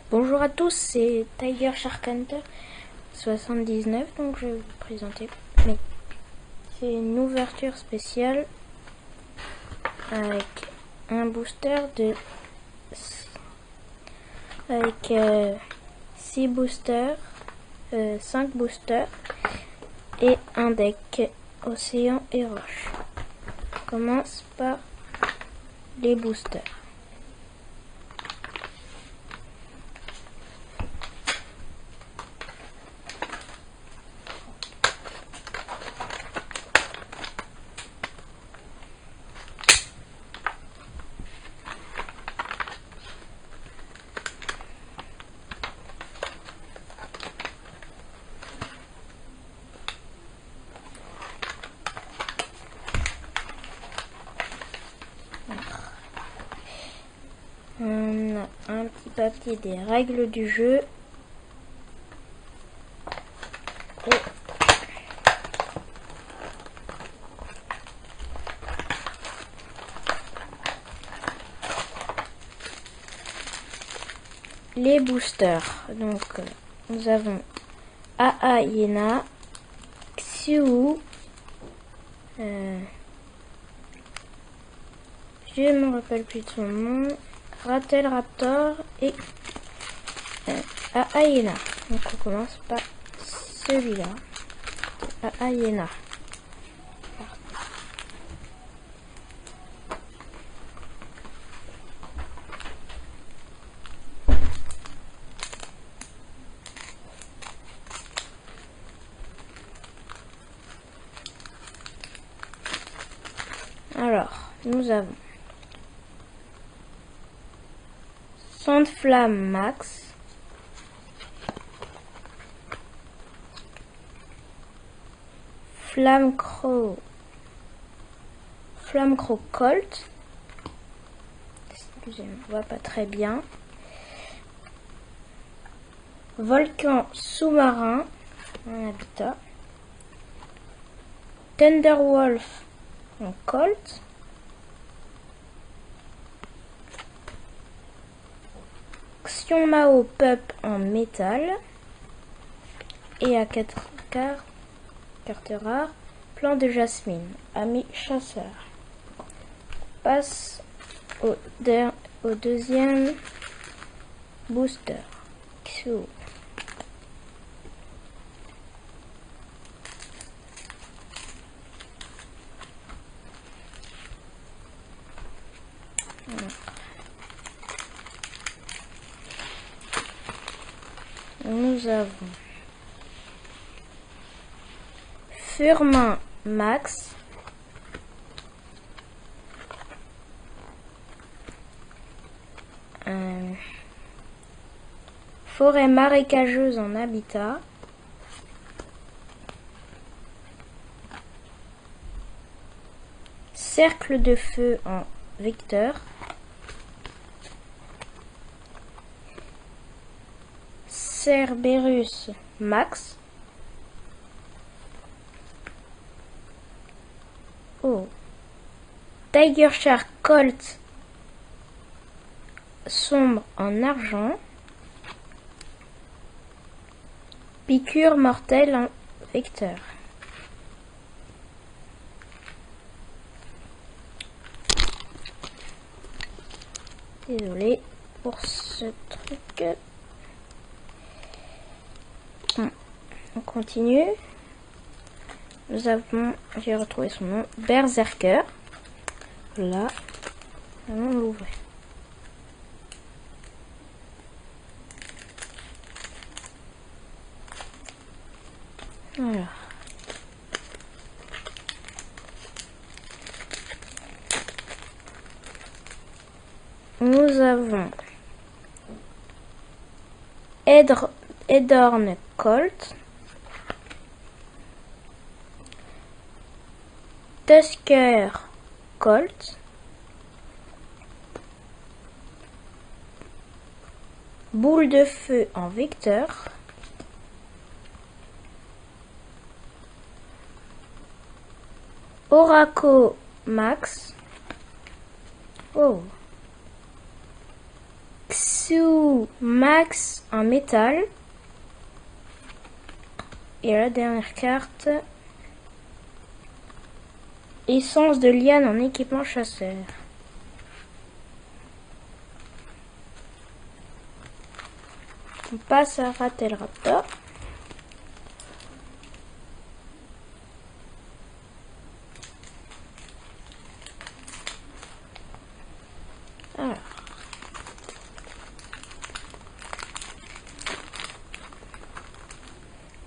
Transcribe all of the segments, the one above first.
Bonjour à tous, c'est Tiger Shark Hunter 79, donc je vais vous présenter. Mais c'est une ouverture spéciale avec un booster avec 6 boosters, 5 boosters et un deck océan et roche. On commence par les boosters. On a un petit papier des règles du jeu et les boosters. Donc nous avons Aayena, Xiu, je ne me rappelle plus de son nom, Rattle Raptor et Aayena. Donc on commence par celui-là, Aayena. Alors, nous avons Sandflamme Max, Flammecrow Colt, excusez-moi, je vois pas très bien, Volcan sous-marin en habitat, Thunderwolf en Colt, Xiongmao Pup en métal, et à 4 cartes rares, Plan de Jasmine, ami chasseur. Passe au deuxième booster. Xiu. Nous avons Furmin Max, Forêt marécageuse en habitat, Cercle de feu en vecteur, Cerberus Max, Tiger Shark Colt sombre en argent, Piqûre mortelle en vecteur. Désolé pour ce truc. On continue. Nous avons, j'ai retrouvé son nom, Berserker. Là, allons l'ouvrir. Voilà. Nous avons Edorn Colt, Tusker Colt, Boule de feu en vecteur, Oraco Max, Xu Max en métal. Et la dernière carte, essence de liane en équipement chasseur. On passe à Ratelraptor. Alors.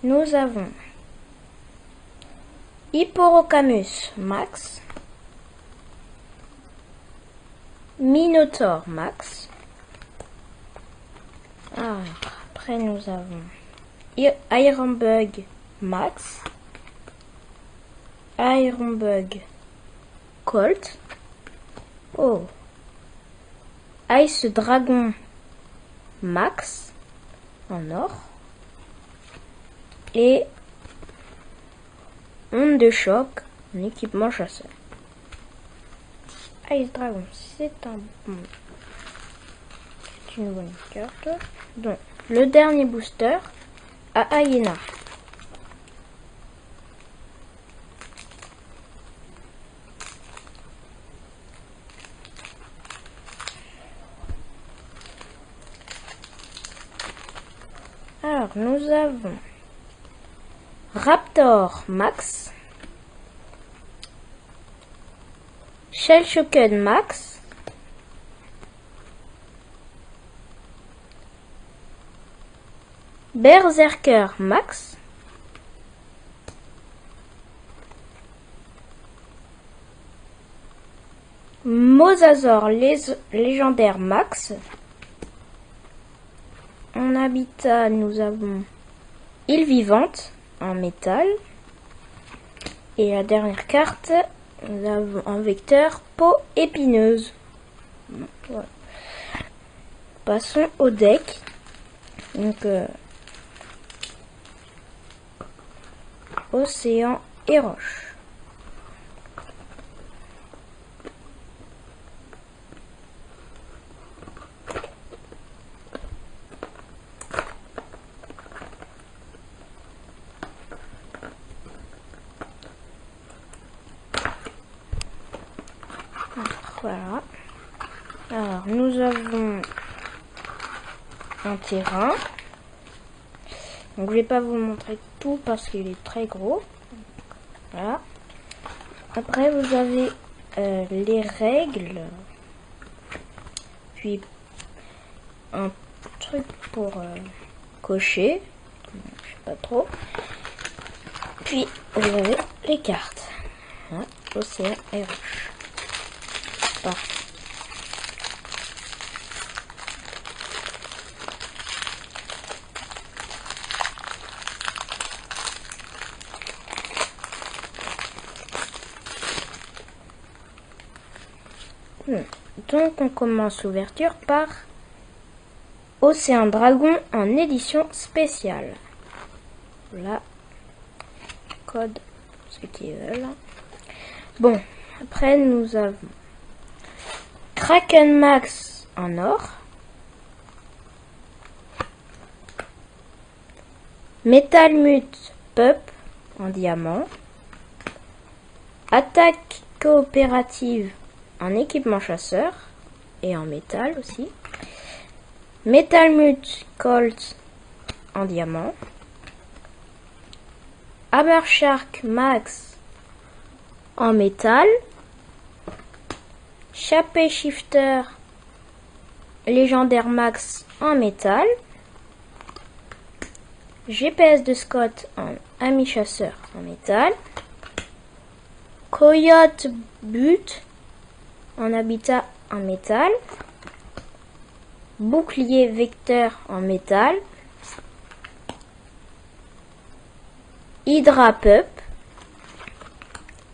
Nous avons Hipporocamus Max, Minotaur Max. Alors, après nous avons Ironbug Max, Ironbug Colt, oh, Ice Dragon Max en or. Et onde de choc en équipement chasseur. Ice Dragon, c'est un bon. C'est une bonne carte. Donc, le dernier booster à Hyena. Alors, nous avons Raptor Max, Shellshocked Max, Berserker Max, Mosasaur légendaire Max. En habitat, nous avons Île vivante en métal. Et la dernière carte, nous avons en vecteur peau épineuse. Voilà. Passons au deck. Donc, océan et roche. Voilà. Alors, nous avons un terrain. Donc, je vais pas vous montrer tout parce qu'il est très gros. Voilà. Après, vous avez les règles. Puis, un truc pour cocher. Je sais pas trop. Puis, vous avez les cartes. Voilà. Océan et roche. Parfait. Donc on commence l'ouverture par Océan Dragon en édition spéciale. Voilà. Code, ceux qui veulent. Bon, après nous avons Kraken Max en or, Metal Mute Pup en diamant, Attaque coopérative en équipement chasseur et en métal aussi, Metal Mute Colt en diamant, Hammer Shark Max en métal, Shape Shifter légendaire Max en métal, GPS de Scott en ami chasseur en métal, Coyote Butte en habitat en métal, Bouclier Vecteur en métal, Hydra Pup,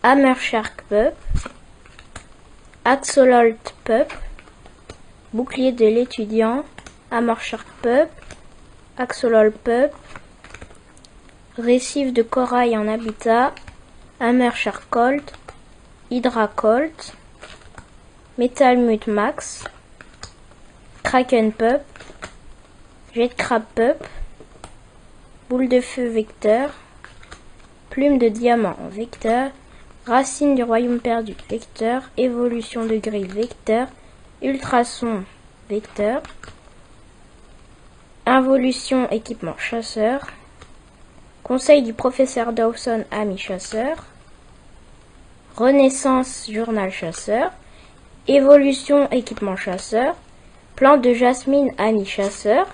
Hammer Shark Pup, Axolotl Pup, Bouclier de l'étudiant, Hammer Shark Pup, Axolotl Pup, Récif de corail en habitat, Hammer Shark Colt, Hydra Colt, Metal Mute Max, Kraken Pup, Jet Crab Pup, Boule de Feu Vecteur, Plume de Diamant Vecteur, Racine du Royaume Perdu Vecteur, Évolution de Grille Vecteur, Ultrason Vecteur, Involution Équipement Chasseur, Conseil du Professeur Dawson Ami Chasseur, Renaissance Journal Chasseur, Évolution Équipement Chasseur, Plan de Jasmine Ami Chasseur,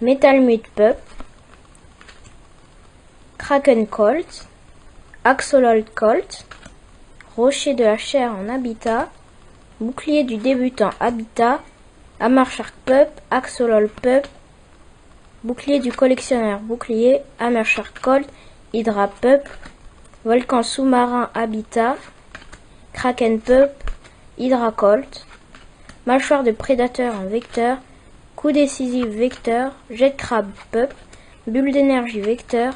Metal Mute Pup, Kraken Colt, Axolotl Colt, Rocher de la chair en habitat, Bouclier du débutant habitat, Hammer Shark Pup, Axolotl Pup, Bouclier du collectionneur bouclier, Hammer Shark Colt, Hydra Pup, Volcan sous-marin habitat, Kraken Pup, Hydra Colt, Mâchoire de prédateur en vecteur, Coup décisif vecteur, Jet Crab Pup, Bulle d'énergie vecteur,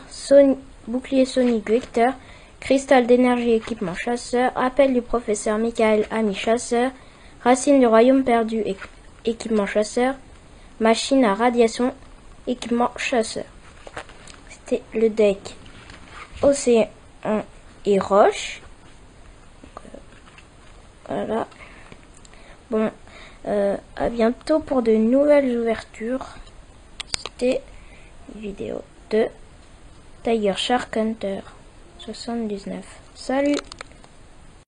Bouclier sonique vecteur, Cristal d'énergie équipement chasseur, Appel du professeur Michael Ami chasseur, Racine du royaume perdu équipement chasseur, Machine à radiation équipement chasseur. C'était le deck Océan et Roche. Voilà. Bon, à bientôt pour de nouvelles ouvertures. C'était une vidéo de Tiger Shark Hunter 79. Salut!